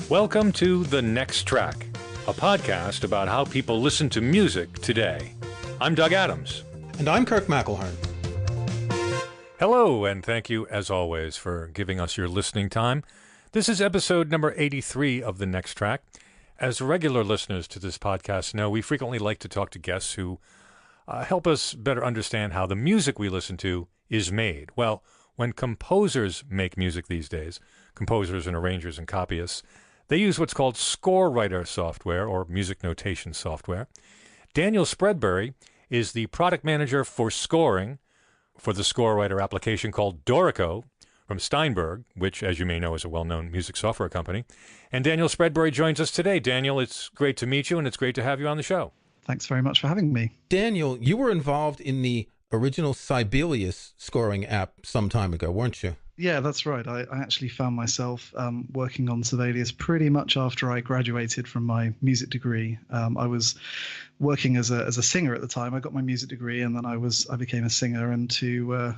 Welcome to The Next Track, a podcast about how people listen to music today. I'm Doug Adams. And I'm Kirk McElhearn. Hello, and thank you, as always, for giving us your listening time. This is episode number 83 of The Next Track. As regular listeners to this podcast know, we frequently like to talk to guests who help us better understand how the music we listen to is made. Well, when composers make music these days, composers and arrangers and copyists, they use what's called score writer software or music notation software. Daniel Spreadbury is the product manager for scoring for the score writer application called Dorico from Steinberg, which, as you may know, is a well-known music software company. And Daniel Spreadbury joins us today. Daniel, it's great to meet you, and it's great to have you on the show. Thanks very much for having me. Daniel, you were involved in the original Sibelius scoring app some time ago, weren't you? Yeah, that's right. I actually found myself working on Sibelius pretty much after I graduated from my music degree. I was working as a singer at the time. I got my music degree, and then I became a singer. And to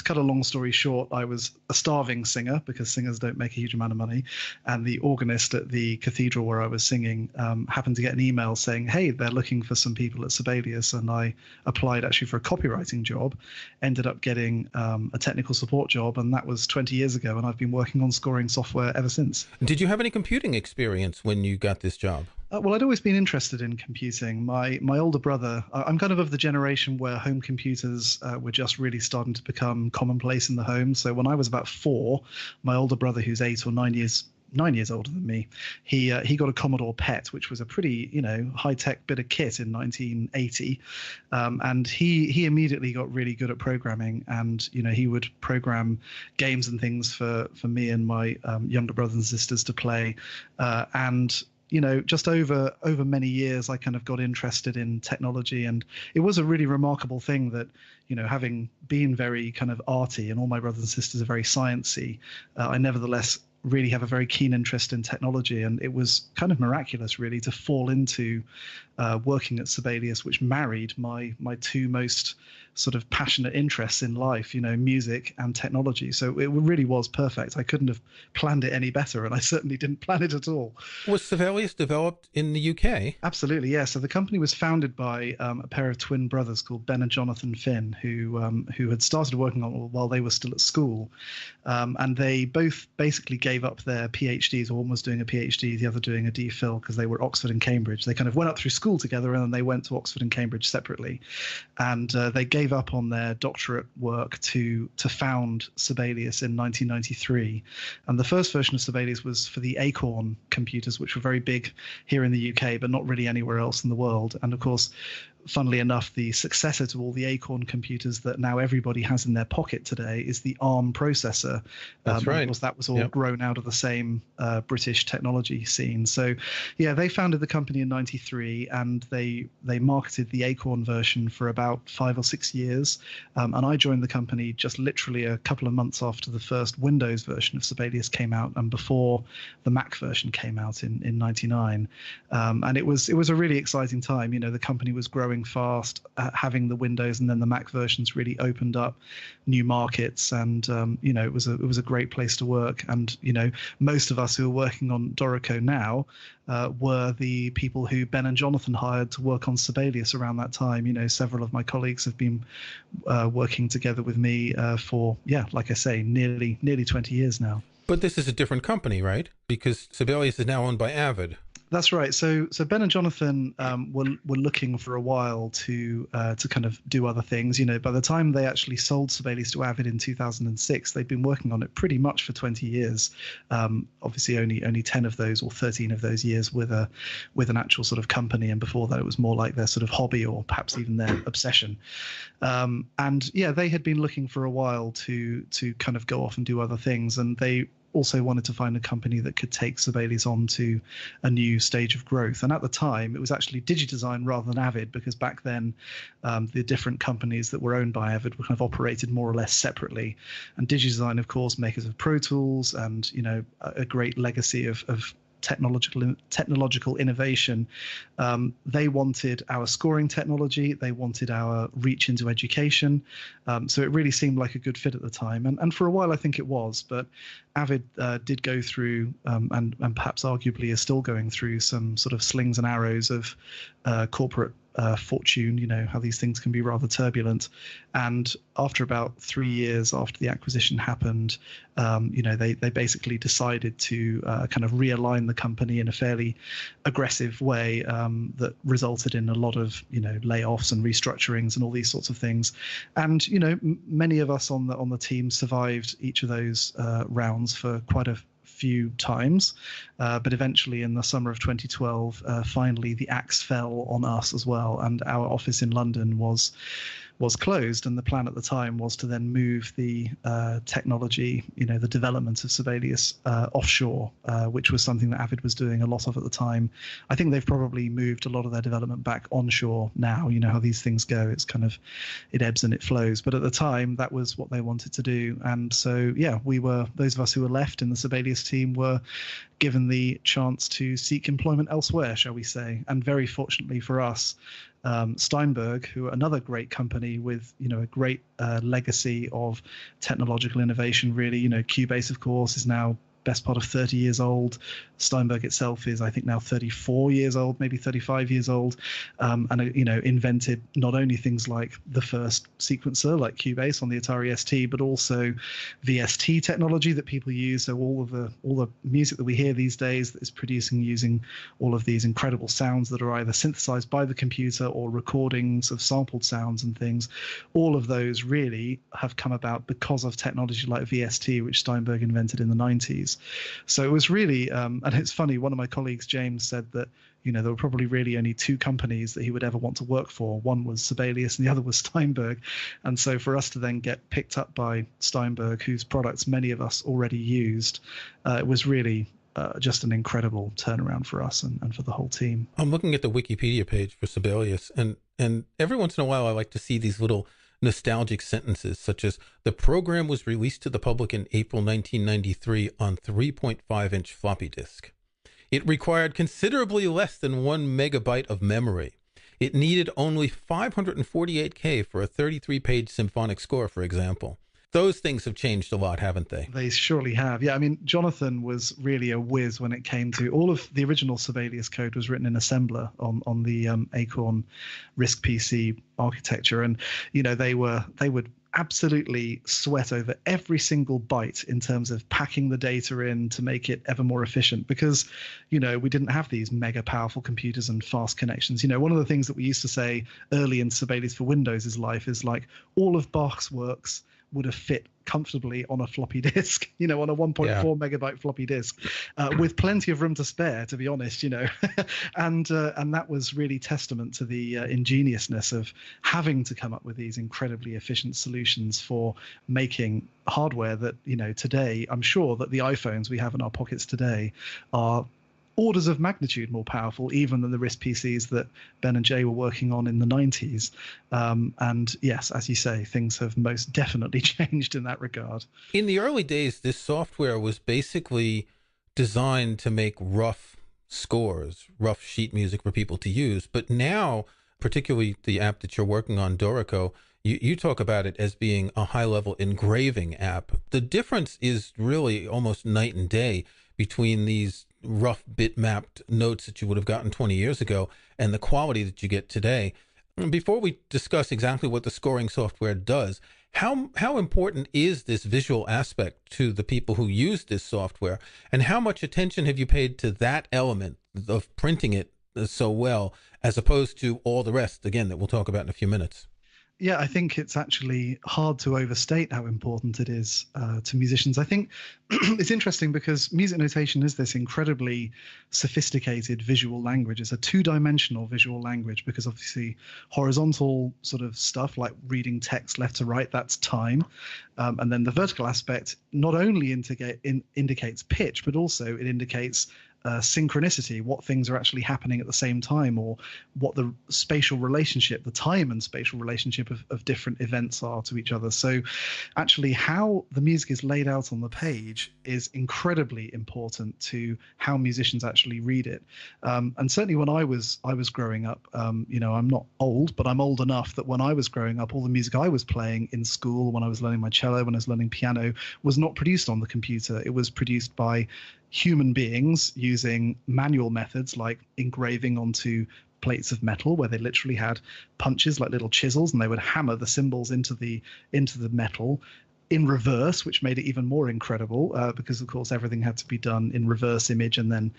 cut a long story short, I was a starving singer because singers don't make a huge amount of money. And the organist at the cathedral where I was singing happened to get an email saying, hey, they're looking for some people at Sibelius. And I applied actually for a copywriting job, ended up getting a technical support job. And that was 20 years ago. And I've been working on scoring software ever since. Did you have any computing experience when you got this job? Well, I'd always been interested in computing. My older brother, I'm kind of the generation where home computers were just really starting to become commonplace in the home. So when I was about 4, my older brother, who's 8 or 9 years older than me, he got a Commodore PET, which was a pretty high-tech bit of kit in 1980, and he immediately got really good at programming, and he would program games and things for me and my younger brothers and sisters to play, and just over many years, I kind of got interested in technology, and it was a really remarkable thing that, having been very kind of arty and all my brothers and sisters are very sciencey, I nevertheless really have a very keen interest in technology. And it was kind of miraculous, really, to fall into working at Sibelius, which married my two most sort of passionate interests in life, music and technology. So it really was perfect. I couldn't have planned it any better, and I certainly didn't plan it at all. Was Sibelius developed in the UK? Absolutely, yeah. So the company was founded by a pair of twin brothers called Ben and Jonathan Finn, who had started working on it while they were still at school. And they both basically gave up their PhDs, or one was doing a PhD, the other doing a DPhil, because they were Oxford and Cambridge. They kind of went up through school together, and then they went to Oxford and Cambridge separately. And they gave up on their doctorate work to found Sibelius in 1993. And the first version of Sibelius was for the Acorn computers, which were very big here in the UK, but not really anywhere else in the world. And of course, funnily enough, the successor to all the Acorn computers that now everybody has in their pocket today is the ARM processor. That's right. Of course, that was all grown out of the same British technology scene. So, yeah, they founded the company in 93, and they marketed the Acorn version for about 5 or 6 years. And I joined the company just literally a couple of months after the first Windows version of Sibelius came out, and before the Mac version came out in 99. And it was a really exciting time. The company was growing fast, having the Windows and then the Mac versions really opened up new markets, and it was a great place to work. And most of us who are working on Dorico now were the people who Ben and Jonathan hired to work on Sibelius around that time. Several of my colleagues have been working together with me for, like I say, nearly 20 years now. But this is a different company, right? Because Sibelius is now owned by Avid. That's right. So Ben and Jonathan were looking for a while to kind of do other things. By the time they actually sold Sibelius to Avid in 2006, they'd been working on it pretty much for 20 years. Obviously, only 10 of those or 13 of those years with an actual sort of company, and before that, it was more like their sort of hobby or perhaps even their obsession. And yeah, they had been looking for a while to kind of go off and do other things, and they also wanted to find a company that could take Sibelius on to a new stage of growth. And at the time, it was actually DigiDesign rather than Avid, because back then the different companies that were owned by Avid were kind of operated more or less separately. And DigiDesign, of course, makers of Pro Tools and, a great legacy of technological innovation. They wanted our scoring technology. They wanted our reach into education. So it really seemed like a good fit at the time. And for a while, I think it was. But Avid did go through, and perhaps arguably is still going through, some sort of slings and arrows of corporate fortune. You know how these things can be rather turbulent. And after about 3 years after the acquisition happened, they basically decided to kind of realign the company in a fairly aggressive way that resulted in a lot of layoffs and restructurings and all these sorts of things. And many of us on the team survived each of those rounds for quite a few times, but eventually in the summer of 2012, finally the axe fell on us as well, and our office in London was closed. And the plan at the time was to then move the technology, the development of Sibelius offshore, which was something that Avid was doing a lot of at the time. I think they've probably moved a lot of their development back onshore now. You know how these things go. It's kind of, it ebbs and it flows. But at the time, that was what they wanted to do. And so, yeah, those of us who were left in the Sibelius team were given the chance to seek employment elsewhere, shall we say. And very fortunately for us, Steinberg, who are another great company with a great legacy of technological innovation, really. Cubase, of course, is now best part of 30 years old. Steinberg itself is, I think, now 34 years old, maybe 35 years old, and invented not only things like the first sequencer like Cubase on the Atari ST, but also VST technology that people use. So all the music that we hear these days that is producing using all of these incredible sounds that are either synthesized by the computer or recordings of sampled sounds and things, all of those really have come about because of technology like VST, which Steinberg invented in the 90s. So it was really, and it's funny, one of my colleagues, James, said that there were probably really only two companies that he would ever want to work for. One was Sibelius and the other was Steinberg. And so for us to then get picked up by Steinberg, whose products many of us already used, it was really just an incredible turnaround for us and for the whole team. I'm looking at the Wikipedia page for Sibelius, and every once in a while I like to see these little nostalgic sentences, such as, the program was released to the public in April 1993 on 3.5-inch floppy disk. It required considerably less than 1 megabyte of memory. It needed only 548K for a 33-page symphonic score, for example. Those things have changed a lot, haven't they? They surely have. Yeah, I mean, Jonathan was really a whiz when it came to all of the original Sibelius code was written in assembler on the Acorn RISC PC architecture, and they would absolutely sweat over every single byte in terms of packing the data in to make it ever more efficient, because we didn't have these mega powerful computers and fast connections. One of the things that we used to say early in Sibelius for Windows' life is like, all of Bach's works would have fit comfortably on a floppy disk, on a 1.4 megabyte floppy disk, with plenty of room to spare, to be honest, and that was really testament to the ingeniousness of having to come up with these incredibly efficient solutions for making hardware that, today, I'm sure that the iPhones we have in our pockets today are orders of magnitude more powerful even than the RISC PCs that Ben and Jay were working on in the 90s. And yes, as you say, things have most definitely changed in that regard. In the early days, this software was basically designed to make rough scores, rough sheet music for people to use. But now, particularly the app that you're working on, Dorico, you talk about it as being a high-level engraving app. The difference is really almost night and day between these rough bit-mapped notes that you would have gotten 20 years ago and the quality that you get today. Before we discuss exactly what the scoring software does, how important is this visual aspect to the people who use this software, and how much attention have you paid to that element of printing it so well, as opposed to all the rest, again, that we'll talk about in a few minutes? Yeah, I think it's actually hard to overstate how important it is to musicians. I think it's interesting because music notation is this incredibly sophisticated visual language. It's a two-dimensional visual language because obviously horizontal sort of stuff like reading text left to right, that's time. And then the vertical aspect not only indicates pitch, but also it indicates synchronicity, what things are actually happening at the same time, or what the spatial relationship, the time and spatial relationship of different events are to each other. So actually how the music is laid out on the page is incredibly important to how musicians actually read it. And certainly when I was growing up, I'm not old, but I'm old enough that when I was growing up, all the music I was playing in school, when I was learning my cello, when I was learning piano, was not produced on the computer. It was produced by human beings using manual methods like engraving onto plates of metal, where they literally had punches like little chisels, and they would hammer the symbols into the metal in reverse, which made it even more incredible, because of course everything had to be done in reverse image, and then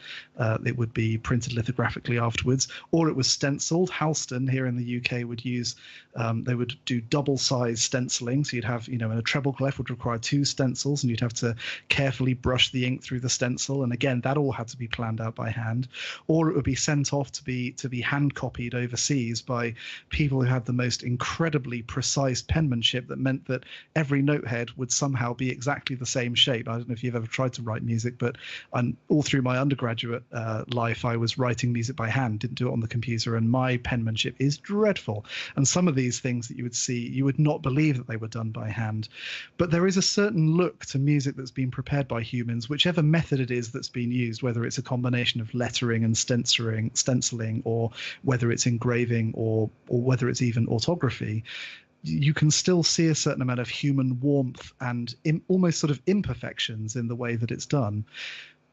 it would be printed lithographically afterwards, or it was stenciled. Halston here in the UK would use, they would do double size stenciling, so you'd have, in a treble clef would require 2 stencils, and you'd have to carefully brush the ink through the stencil, and again that all had to be planned out by hand, or it would be sent off to be hand copied overseas by people who had the most incredibly precise penmanship that meant that every note head would somehow be exactly the same shape. I don't know if you've ever tried to write music, but all through my undergraduate life, I was writing music by hand, didn't do it on the computer, and my penmanship is dreadful. And some of these things that you would see, you would not believe that they were done by hand. But there is a certain look to music that's been prepared by humans, whichever method it is that's been used, whether it's a combination of lettering and stenciling, or whether it's engraving, or whether it's even orthography. You can still see a certain amount of human warmth and almost sort of imperfections in the way that it's done.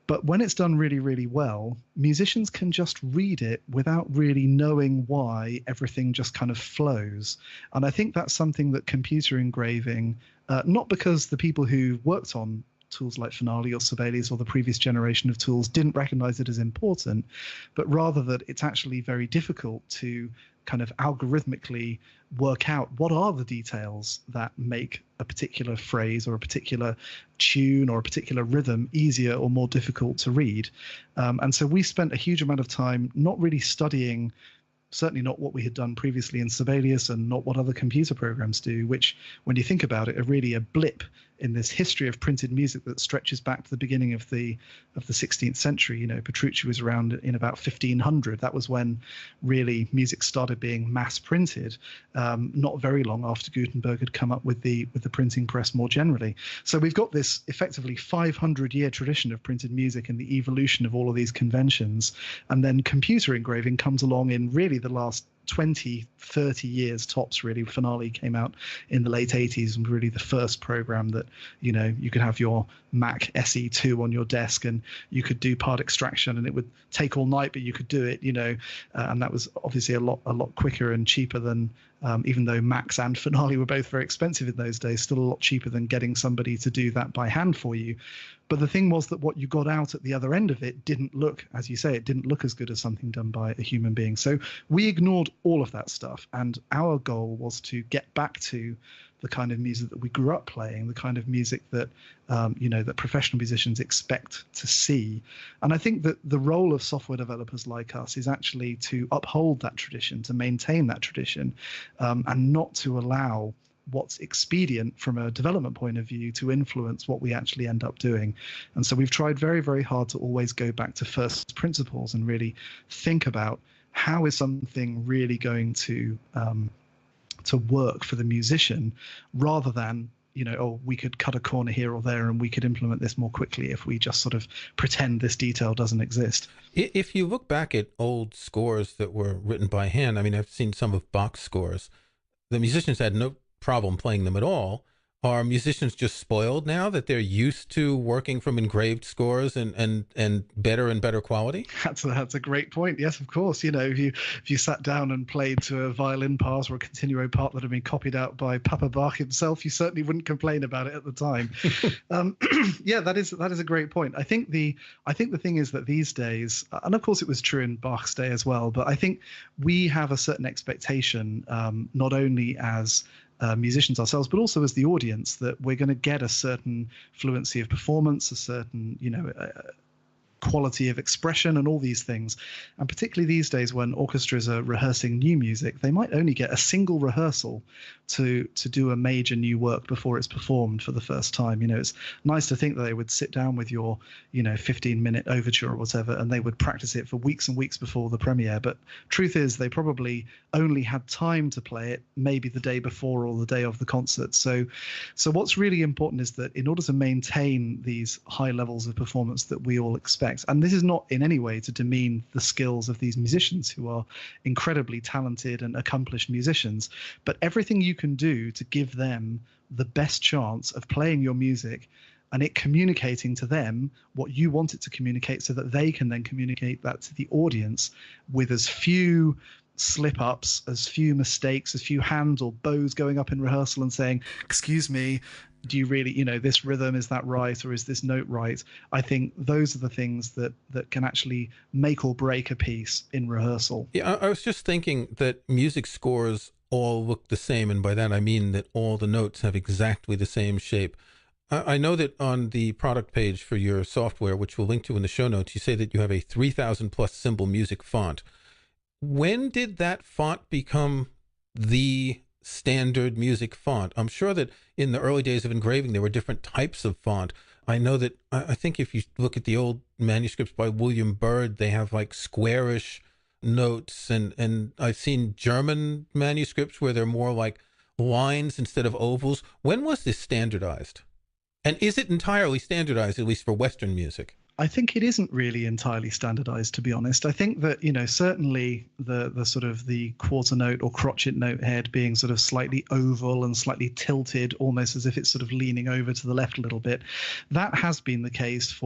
But when it's done really, really well, musicians can just read it without really knowing why everything just kind of flows. And I think that's something that computer engraving, not because the people who worked on tools like Finale or Sibelius or the previous generation of tools didn't recognize it as important, but rather that it's actually very difficult to kind of algorithmically work out what are the details that make a particular phrase or a particular tune or a particular rhythm easier or more difficult to read. And so we spent a huge amount of time not really studying, certainly not what we had done previously in Sibelius and not what other computer programs do, which, when you think about it, are really a blip in this history of printed music that stretches back to the beginning of the 16th century. Petrucci was around in about 1500. That was when really music started being mass printed, not very long after Gutenberg had come up with the printing press more generally. So we've got this effectively 500-year tradition of printed music and the evolution of all of these conventions. And then computer engraving comes along in really the last 20, 30 years tops, really. Finale came out in the late 80s and really the first program that, you could have your Mac SE2 on your desk and you could do part extraction, and it would take all night, but you could do it, and that was obviously a lot quicker and cheaper than, even though Macs and Finale were both very expensive in those days, still a lot cheaper than getting somebody to do that by hand for you. But the thing was that what you got out at the other end of it didn't look, as you say, it didn't look as good as something done by a human being. So we ignored all of that stuff. And our goal was to get back to the kind of music that we grew up playing, the kind of music that, that professional musicians expect to see. And I think that the role of software developers like us is actually to uphold that tradition, to maintain that tradition, and not to allow what's expedient from a development point of view to influence what we actually end up doing. And so we've tried very, very hard to always go back to first principles and really think about how is something really going to work for the musician, rather than, we could cut a corner here or there and we could implement this more quickly if we just sort of pretend this detail doesn't exist. If you look back at old scores that were written by hand, I've seen some of Bach's scores. The musicians had no problem playing them at all. Are musicians just spoiled now that they're used to working from engraved scores and better and better quality? That's a great point. Yes, of course. If you sat down and played to a violin part or a continuo part that had been copied out by Papa Bach himself, you certainly wouldn't complain about it at the time. Yeah, that is a great point. I think the thing is that these days, and of course it was true in Bach's day as well, but I think we have a certain expectation, not only as musicians ourselves, but also as the audience, that we're going to get a certain fluency of performance, a certain, quality of expression and all these things. And particularly these days when orchestras are rehearsing new music, they might only get a single rehearsal to do a major new work before it's performed for the first time. It's nice to think that they would sit down with your 15-minute overture or whatever, and they would practice it for weeks and weeks before the premiere. But truth is, they probably only had time to play it maybe the day before or the day of the concert. So what's really important is that in order to maintain these high levels of performance that we all expect, and this is not in any way to demean the skills of these musicians who are incredibly talented and accomplished musicians, but everything you can do to give them the best chance of playing your music and it communicating to them what you want it to communicate, so that they can then communicate that to the audience with as few slip-ups, as few mistakes, as few hands or bows going up in rehearsal and saying, excuse me, do you really, this rhythm, is that right, or is this note right? I think those are the things that can actually make or break a piece in rehearsal. Yeah, I was just thinking that music scores all look the same, and by that I mean that all the notes have exactly the same shape. I know that on the product page for your software, which we'll link to in the show notes, you say that you have a 3,000 plus symbol music font. When did that font become the standard music font? I'm sure that in the early days of engraving, there were different types of font. I know that, I think if you look at the old manuscripts by William Byrd, they have like squarish notes, and I've seen German manuscripts where they're more like lines instead of ovals. When was this standardized? And is it entirely standardized, at least for Western music? I think it isn't really entirely standardized, to be honest. I think that, certainly the sort of the quarter note or crotchet note head being sort of slightly oval and slightly tilted, almost as if it's sort of leaning over to the left a little bit. That has been the case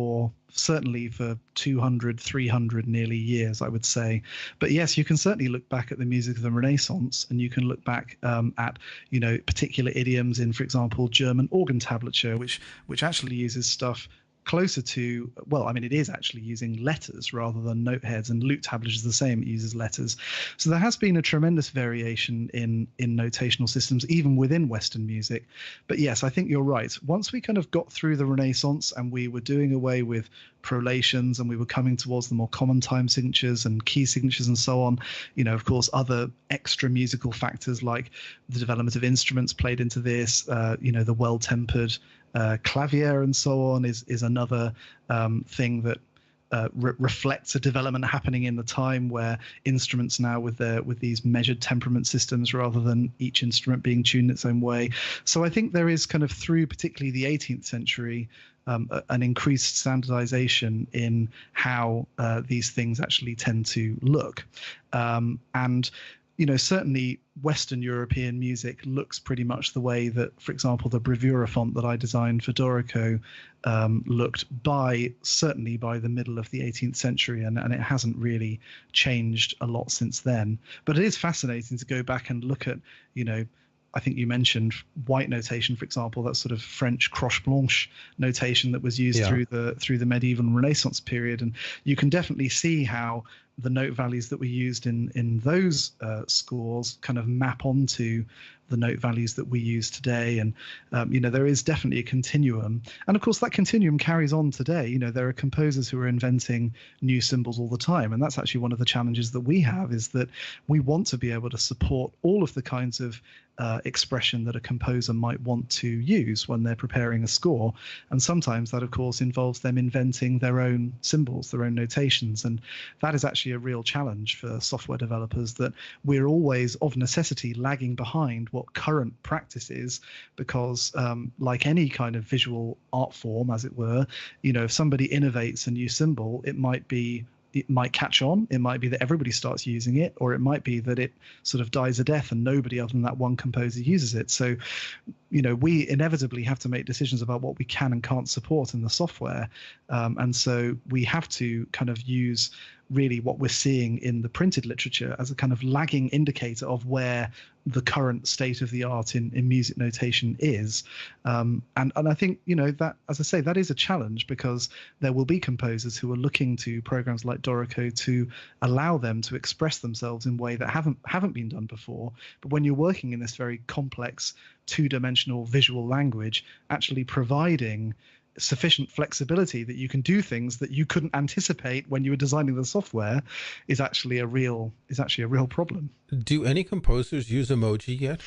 certainly for 200, 300 nearly years, I would say. But yes, you can certainly look back at the music of the Renaissance, and you can look back at, particular idioms in, for example, German organ tablature, which actually uses stuff closer to, it is actually using letters rather than note heads, and lute tablature is the same, it uses letters. So there has been a tremendous variation in notational systems, even within Western music. But yes, I think you're right. Once we kind of got through the Renaissance and we were doing away with prolations and we were coming towards the more common time signatures and key signatures and so on, of course, other extra musical factors like the development of instruments played into this, the well-tempered clavier and so on is another thing that reflects a development happening in the time where instruments now with these measured temperament systems rather than each instrument being tuned its own way. So I think there is kind of through particularly the 18th century an increased standardization in how these things actually tend to look. And certainly Western European music looks pretty much the way that, for example, the bravura font that I designed for Dorico looked certainly by the middle of the 18th century, and it hasn't really changed a lot since then. But it is fascinating to go back and look at, I think you mentioned white notation, for example, that sort of French croche blanche notation that was used through the medieval and Renaissance period. And you can definitely see how the note values that were used in those scores kind of map onto the note values that we use today. And, there is definitely a continuum. And of course, that continuum carries on today. There are composers who are inventing new symbols all the time. And that's actually one of the challenges that we have, is that we want to be able to support all of the kinds of expression that a composer might want to use when they're preparing a score. And sometimes that, of course, involves them inventing their own symbols, their own notations. And that is actually a real challenge for software developers, that we're always of necessity lagging behind what current practice is, because like any kind of visual art form, as it were, if somebody innovates a new symbol, it might catch on. It might be that everybody starts using it, or it might be that it sort of dies a death and nobody other than that one composer uses it. So, we inevitably have to make decisions about what we can and can't support in the software. And so we have to kind of use really what we're seeing in the printed literature as a kind of lagging indicator of where the current state of the art in music notation is. And I think, that, as I say, that is a challenge, because there will be composers who are looking to programs like Dorico to allow them to express themselves in a way that haven't been done before. But when you're working in this very complex two-dimensional visual language, actually providing sufficient flexibility that you can do things that you couldn't anticipate when you were designing the software is actually a real problem. Do any composers use emoji yet?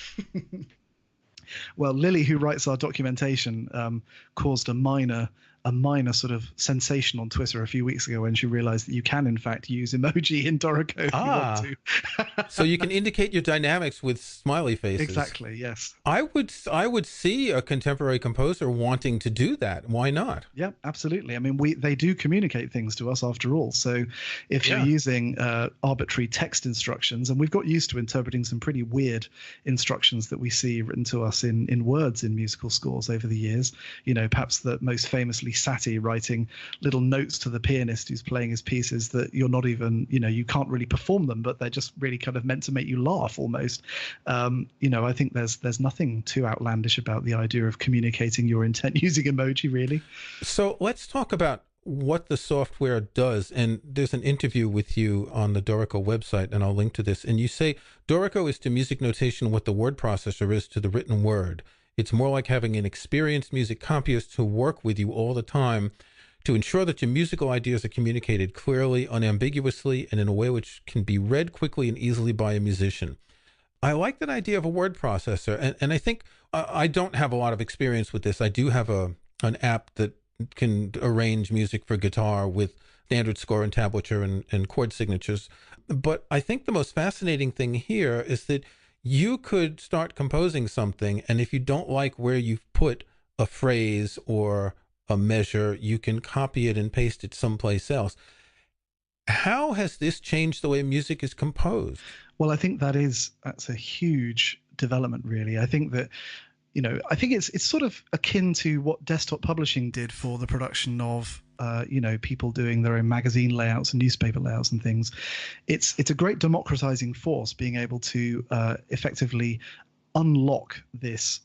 Well, Lily, who writes our documentation, caused a minor sort of sensation on Twitter a few weeks ago when she realized that you can, in fact, use emoji in Dorico if you want to. So you can indicate your dynamics with smiley faces. Exactly, yes. I would see a contemporary composer wanting to do that. Why not? Yeah, absolutely. I mean, they do communicate things to us after all. So if you're using arbitrary text instructions, and we've got used to interpreting some pretty weird instructions that we see written to us in words in musical scores over the years, perhaps the most famously Satie writing little notes to the pianist who's playing his pieces that you're not even, you can't really perform them, but they're just really kind of meant to make you laugh almost. I think there's nothing too outlandish about the idea of communicating your intent using emoji, really. So let's talk about what the software does. And there's an interview with you on the Dorico website, and I'll link to this. And you say, Dorico is to music notation what the word processor is to the written word. It's more like having an experienced music copyist who work with you all the time to ensure that your musical ideas are communicated clearly, unambiguously, and in a way which can be read quickly and easily by a musician. I like that idea of a word processor, and I think I don't have a lot of experience with this. I do have an app that can arrange music for guitar with standard score and tablature and chord signatures. But I think the most fascinating thing here is that you could start composing something, and if you don't like where you've put a phrase or a measure, you can copy it and paste it someplace else. How has this changed the way music is composed? Well, I think that's a huge development, really. I think that, I think it's sort of akin to what desktop publishing did for the production of people doing their own magazine layouts and newspaper layouts and things. It's a great democratizing force, being able to effectively unlock this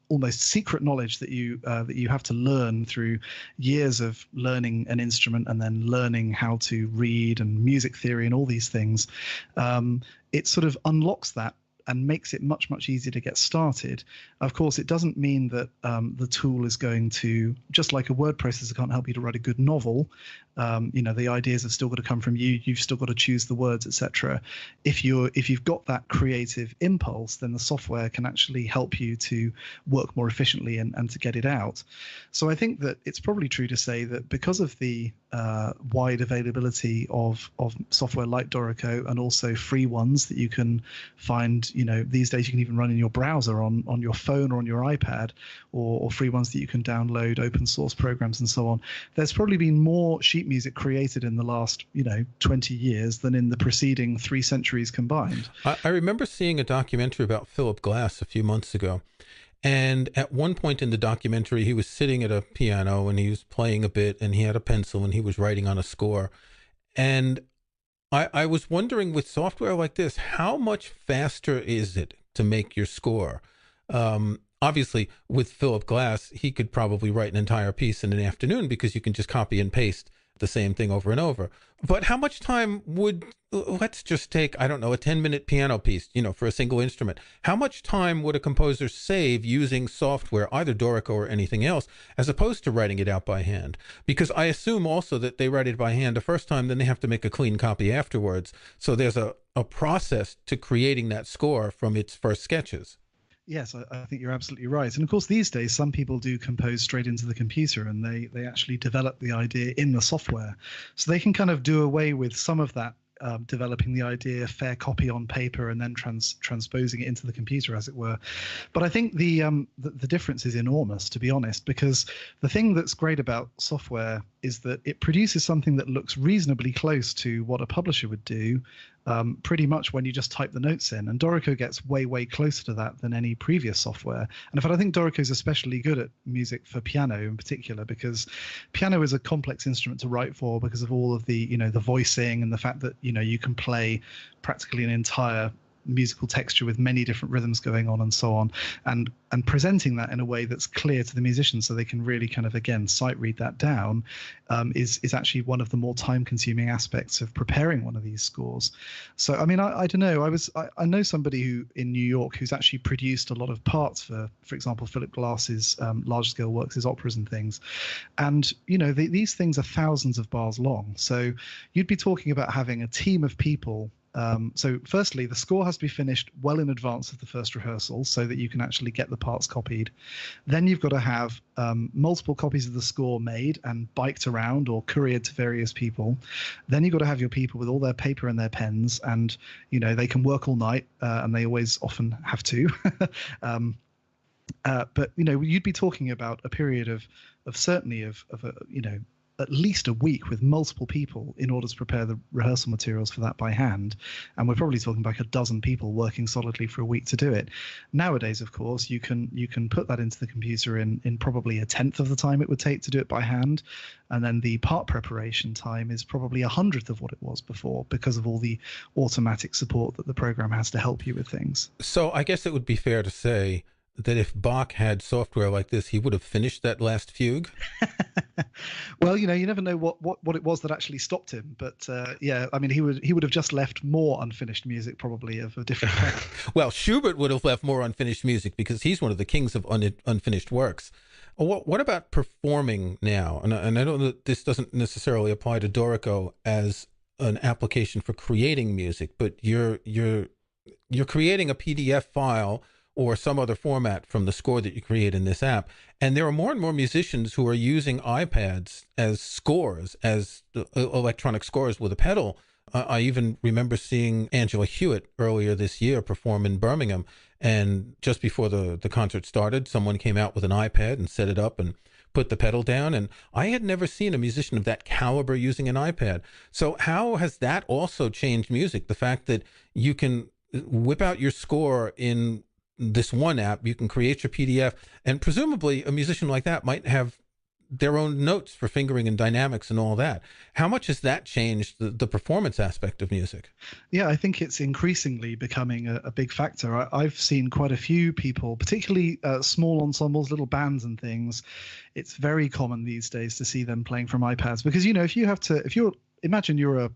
almost secret knowledge that you have to learn through years of learning an instrument and then learning how to read and music theory and all these things. It sort of unlocks that and makes it much, much easier to get started. Of course, it doesn't mean that the tool is going to, just like a word processor can't help you to write a good novel, the ideas have still got to come from you. You've still got to choose the words, etc. If you've got that creative impulse, then the software can actually help you to work more efficiently and to get it out. So I think that it's probably true to say that because of the wide availability of software like Dorico and also free ones that you can find, these days you can even run in your browser on your phone or on your iPad, or free ones that you can download, open source programs and so on. There's probably been more sheet music created in the last 20 years than in the preceding 3 centuries combined. I remember seeing a documentary about Philip Glass a few months ago, and at one point in the documentary he was sitting at a piano and he was playing a bit and he had a pencil and he was writing on a score. And I was wondering, with software like this, how much faster is it to make your score? Obviously, with Philip Glass, he could probably write an entire piece in an afternoon because you can just copy and paste the same thing over and over. But how much time would, let's just take, I don't know, a 10-minute piano piece, for a single instrument. How much time would a composer save using software, either Dorico or anything else, as opposed to writing it out by hand? Because I assume also that they write it by hand the first time, then they have to make a clean copy afterwards. So there's a process to creating that score from its first sketches. Yes, I think you're absolutely right. And of course, these days, some people do compose straight into the computer and they actually develop the idea in the software. So they can kind of do away with some of that, developing the idea, fair copy on paper, and then transposing it into the computer, as it were. But I think the difference is enormous, to be honest, because the thing that's great about software is that it produces something that looks reasonably close to what a publisher would do, pretty much when you just type the notes in. And Dorico gets way, way closer to that than any previous software. And in fact, I think Dorico is especially good at music for piano in particular, because piano is a complex instrument to write for because of all of the, the voicing and the fact that, you can play practically an entire musical texture with many different rhythms going on and so on, and presenting that in a way that's clear to the musicians so they can really kind of, again, sight read that down, is actually one of the more time-consuming aspects of preparing one of these scores. So, I mean, I don't know. I know somebody who in New York who's actually produced a lot of parts for example, Philip Glass's large-scale works, his operas and things. And, you know, these things are thousands of bars long. So you'd be talking about having a team of people. So firstly, the score has to be finished well in advance of the first rehearsal so that you can actually get the parts copied. Then you've got to have multiple copies of the score made and biked around or couriered to various people. Then you've got to have your people with all their paper and their pens, and, you know, they can work all night, and they always often have to. But, you know, you'd be talking about a period of certainly of you know, at least a week with multiple people in order to prepare the rehearsal materials for that by hand. And we're probably talking about a dozen people working solidly for a week to do it. Nowadays, of course, you can put that into the computer in probably 1/10 of the time it would take to do it by hand. And then the part preparation time is probably 100th of what it was before because of all the automatic support that the program has to help you with things. So I guess it would be fair to say that if Bach had software like this, he would have finished that last fugue? Well, you know, you never know what it was that actually stopped him. But yeah, I mean, he would have just left more unfinished music, probably of a different kind. Well, Schubert would have left more unfinished music because he's one of the kings of unfinished works. What about performing now? And I know that this doesn't necessarily apply to Dorico as an application for creating music, but you're creating a PDF file or some other format from the score that you create in this app. And there are more and more musicians who are using iPads as scores, as electronic scores with a pedal. I even remember seeing Angela Hewitt earlier this year perform in Birmingham. And just before the concert started, someone came out with an iPad and set it up and put the pedal down. And I had never seen a musician of that caliber using an iPad. So how has that also changed music? The fact that you can whip out your score in this one app, you can create your PDF, and presumably a musician like that might have their own notes for fingering and dynamics and all that. How much has that changed the performance aspect of music? Yeah, I think it's increasingly becoming a big factor. I've seen quite a few people, particularly small ensembles, little bands and things. It's very common these days to see them playing from iPads because, you know, if you're imagine you're a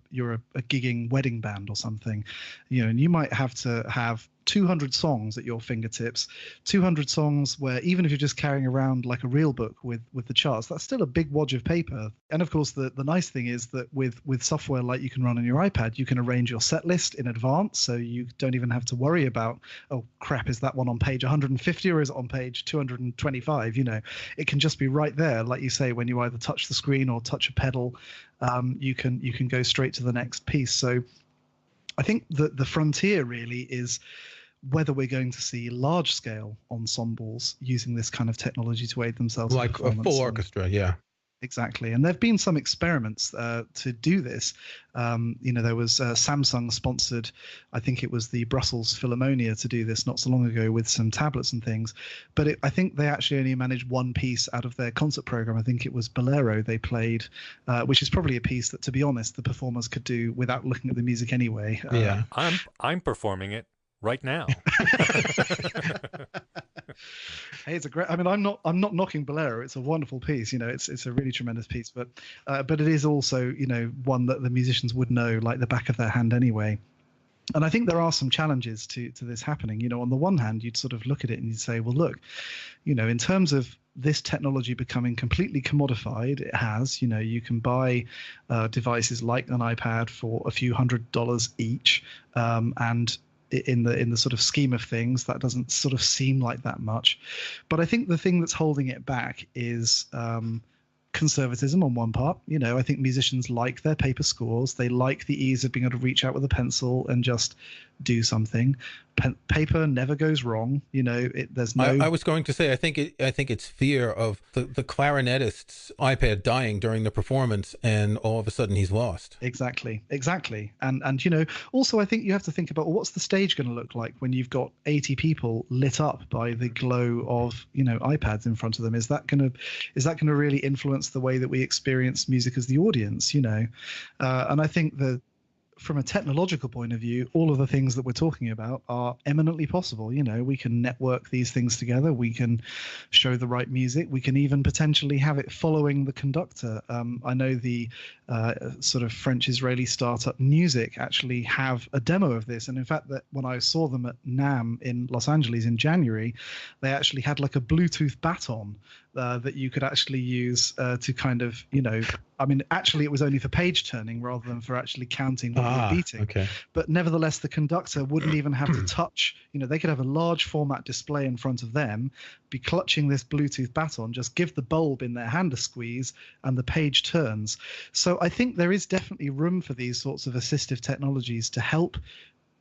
gigging wedding band or something, you know, and you might have to have 200 songs at your fingertips, 200 songs where even if you're just carrying around like a real book with the charts, that's still a big wodge of paper. And of course, the nice thing is that with software like you can run on your iPad, you can arrange your set list in advance. So you don't even have to worry about, oh crap, is that one on page 150 or is it on page 225? You know, it can just be right there. Like you say, when you either touch the screen or touch a pedal, you can go straight to the next piece. So I think the frontier really is whether we're going to see large-scale ensembles using this kind of technology to aid themselves. Like a full orchestra, yeah. Exactly. And there have been some experiments to do this. You know, there was Samsung sponsored, I think it was the Brussels Philharmonia to do this not so long ago with some tablets and things. But I think they actually only managed one piece out of their concert program. I think it was Bolero they played, which is probably a piece that, to be honest, the performers could do without looking at the music anyway. Yeah, I'm performing it right now. Hey, it's a great. I mean, I'm not knocking Bolero. It's a wonderful piece. You know, it's a really tremendous piece. But it is also, you know, one that the musicians would know like the back of their hand anyway. And I think there are some challenges to this happening. You know, on the one hand, you'd sort of look at it and you'd say, well, look, you know, in terms of this technology becoming completely commodified, it has. You know, you can buy devices like an iPad for a few $100s each, and in the sort of scheme of things, that doesn't sort of seem like that much. But I think the thing that's holding it back is conservatism on one part. You know, I think musicians like their paper scores. They like the ease of being able to reach out with a pencil and just do something. Paper never goes wrong. You know, there's no. I was going to say, I think it's fear of the clarinetist's iPad dying during the performance, and all of a sudden he's lost. Exactly. And you know, also I think you have to think about, well, what's the stage going to look like when you've got 80 people lit up by the glow of, you know, iPads in front of them? Is that going to really influence the way that we experience music as the audience? You know, and I think that from a technological point of view, all of the things that we're talking about are eminently possible. You know, we can network these things together. We can show the right music. We can even potentially have it following the conductor. I know the sort of French-Israeli startup Newzik actually have a demo of this. And in fact, that when I saw them at NAMM in Los Angeles in January, they actually had like a Bluetooth baton that you could actually use to kind of, you know, I mean, actually it was only for page turning rather than for actually counting what you're beating. Okay. But nevertheless, the conductor wouldn't even have to touch, you know, they could have a large format display in front of them, be clutching this Bluetooth baton, just give the bulb in their hand a squeeze and the page turns. So I think there is definitely room for these sorts of assistive technologies to help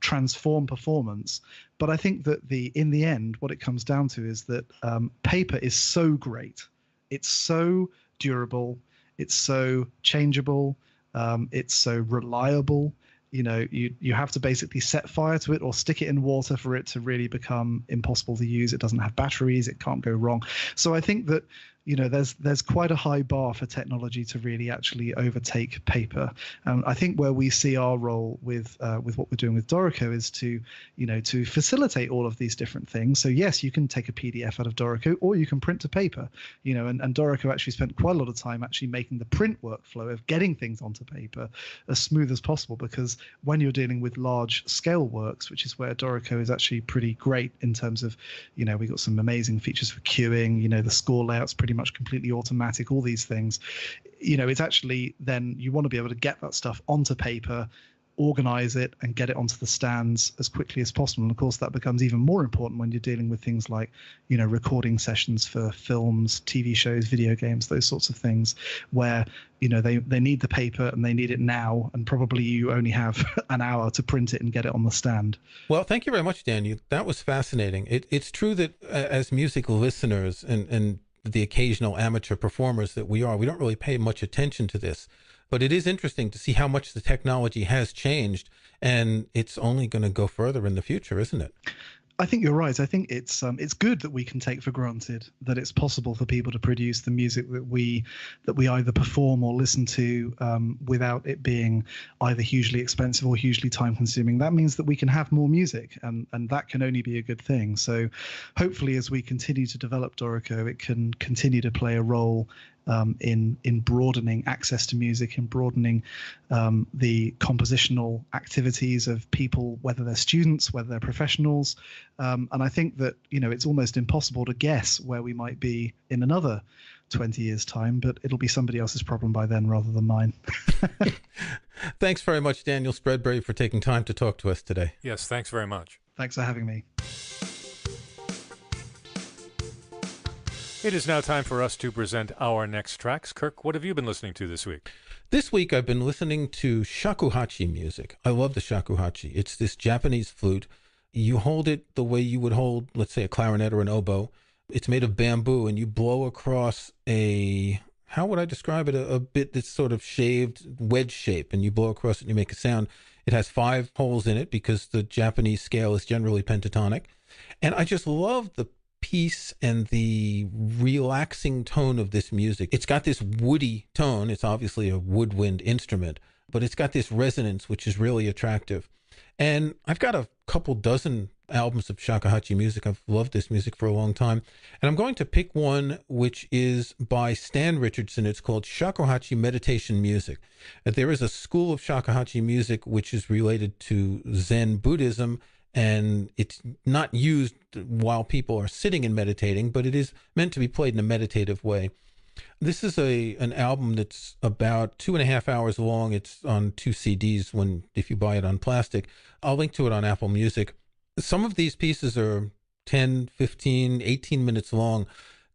transform performance. But I think that in the end, what it comes down to is that paper is so great. It's so durable. It's so changeable. It's so reliable. You know, you have to basically set fire to it or stick it in water for it to really become impossible to use. It doesn't have batteries. It can't go wrong. So I think that, you know, there's quite a high bar for technology to really actually overtake paper. I think where we see our role with what we're doing with Dorico is to, you know, to facilitate all of these different things. So yes, you can take a PDF out of Dorico or you can print to paper, you know, and Dorico actually spent quite a lot of time actually making the print workflow of getting things onto paper as smooth as possible, because when you're dealing with large scale works, which is where Dorico is actually pretty great in terms of, you know, we got some amazing features for queuing, you know, the score layout's pretty much completely automatic, all these things, you know, it's actually then you want to be able to get that stuff onto paper, organize it and get it onto the stands as quickly as possible. And of course that becomes even more important when you're dealing with things like, you know, recording sessions for films, TV shows, video games, those sorts of things where, you know, they need the paper and they need it now, and probably you only have an hour to print it and get it on the stand. Well, thank you very much, Daniel. That was fascinating. It's true that as music listeners and the occasional amateur performers that we don't really pay much attention to this. But it is interesting to see how much the technology has changed, and it's only going to go further in the future, isn't it? I think you're right. I think it's good that we can take for granted that it's possible for people to produce the music that we either perform or listen to without it being either hugely expensive or hugely time consuming. That means that we can have more music, and that can only be a good thing. So hopefully as we continue to develop Dorico, it can continue to play a role in broadening access to music, in broadening the compositional activities of people, whether they're students, whether they're professionals. And I think that, you know, it's almost impossible to guess where we might be in another 20 years' time, but it'll be somebody else's problem by then rather than mine. Thanks very much, Daniel Spreadbury, for taking time to talk to us today. Yes, thanks very much. Thanks for having me. It is now time for us to present our next tracks. Kirk, what have you been listening to this week? This week I've been listening to Shakuhachi music. I love the Shakuhachi. It's this Japanese flute. You hold it the way you would hold, let's say, a clarinet or an oboe. It's made of bamboo, and you blow across how would I describe it? A bit that's sort of shaved, wedge shape, and you blow across it and you make a sound. It has 5 holes in it because the Japanese scale is generally pentatonic. And I just love the peace and the relaxing tone of this music. It's got this woody tone. It's obviously a woodwind instrument, but it's got this resonance, which is really attractive. And I've got a couple dozen albums of Shakuhachi music. I've loved this music for a long time. And I'm going to pick one which is by Stan Richardson. It's called Shakuhachi Meditation Music. There is a school of Shakuhachi music which is related to Zen Buddhism, and it's not used while people are sitting and meditating, but it is meant to be played in a meditative way. This is an album that's about 2.5 hours long. It's on 2 CDs if you buy it on plastic. I'll link to it on Apple Music. Some of these pieces are 10, 15, 18 minutes long.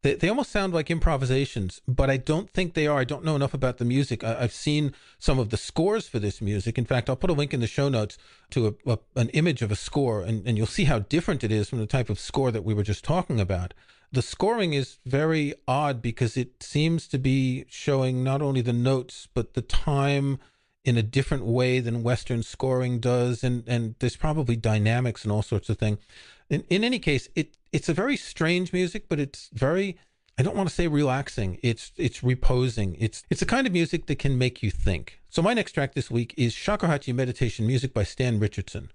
They almost sound like improvisations, but I don't think they are. I don't know enough about the music. I've seen some of the scores for this music. In fact, I'll put a link in the show notes to an image of a score, and you'll see how different it is from the type of score that we were just talking about. The scoring is very odd because it seems to be showing not only the notes, but the time in a different way than Western scoring does, and there's probably dynamics and all sorts of things. In any case, it's a very strange music, but it's very I don't want to say relaxing. It's reposing. It's the kind of music that can make you think. So my next track this week is Shakuhachi Meditation Music by Stan Richardson.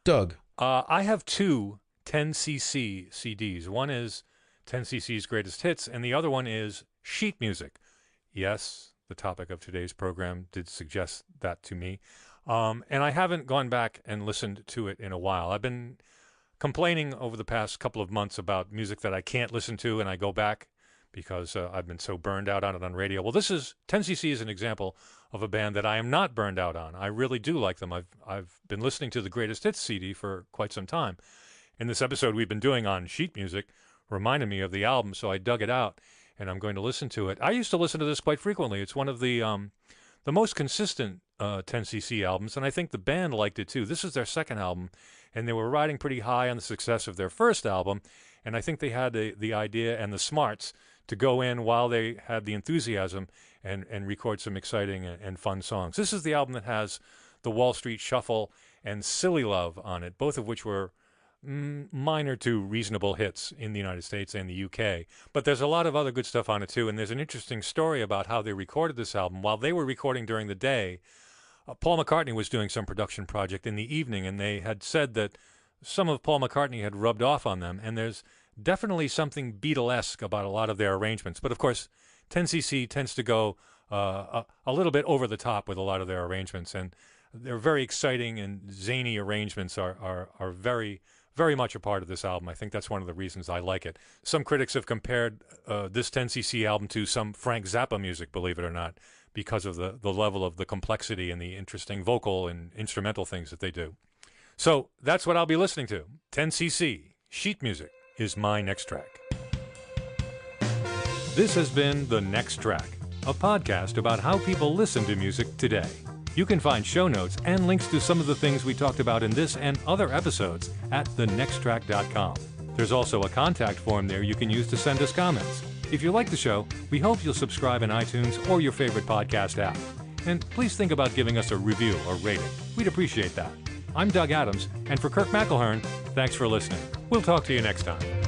Doug. I have two 10cc CDs. One is 10cc's Greatest Hits, and the other one is sheet music. Yes, the topic of today's program did suggest that to me. And I haven't gone back and listened to it in a while. I've been complaining over the past couple of months about music that I can't listen to, and I go back because I've been so burned out on it on radio. Well, 10cc is an example of a band that I am not burned out on. I really do like them. I've been listening to the Greatest Hits CD for quite some time. And this episode we've been doing on sheet music reminded me of the album, so I dug it out, and I'm going to listen to it. I used to listen to this quite frequently. It's one of the most consistent 10cc albums, and I think the band liked it too. This is their second album, and they were riding pretty high on the success of their first album, and I think they had the idea and the smarts to go in while they had the enthusiasm and record some exciting and fun songs. This is the album that has the Wall Street Shuffle and Silly Love on it, both of which were minor to reasonable hits in the United States and the UK. But there's a lot of other good stuff on it too, and there's an interesting story about how they recorded this album. While they were recording during the day, Paul McCartney was doing some production project in the evening, and they had said that some of Paul McCartney had rubbed off on them, and there's definitely something Beatlesque about a lot of their arrangements. But of course, 10cc tends to go a little bit over the top with a lot of their arrangements, and their very exciting and zany arrangements are very, very much a part of this album. I think that's one of the reasons I like it. Some critics have compared this 10cc album to some Frank Zappa music, believe it or not, because of the level of the complexity and the interesting vocal and instrumental things that they do. So that's what I'll be listening to. 10cc, sheet music, is my next track. This has been The Next Track, a podcast about how people listen to music today. You can find show notes and links to some of the things we talked about in this and other episodes at thenexttrack.com. There's also a contact form there you can use to send us comments. If you like the show, we hope you'll subscribe in iTunes or your favorite podcast app. And please think about giving us a review or rating. We'd appreciate that. I'm Doug Adams, and for Kirk McElhearn, thanks for listening. We'll talk to you next time.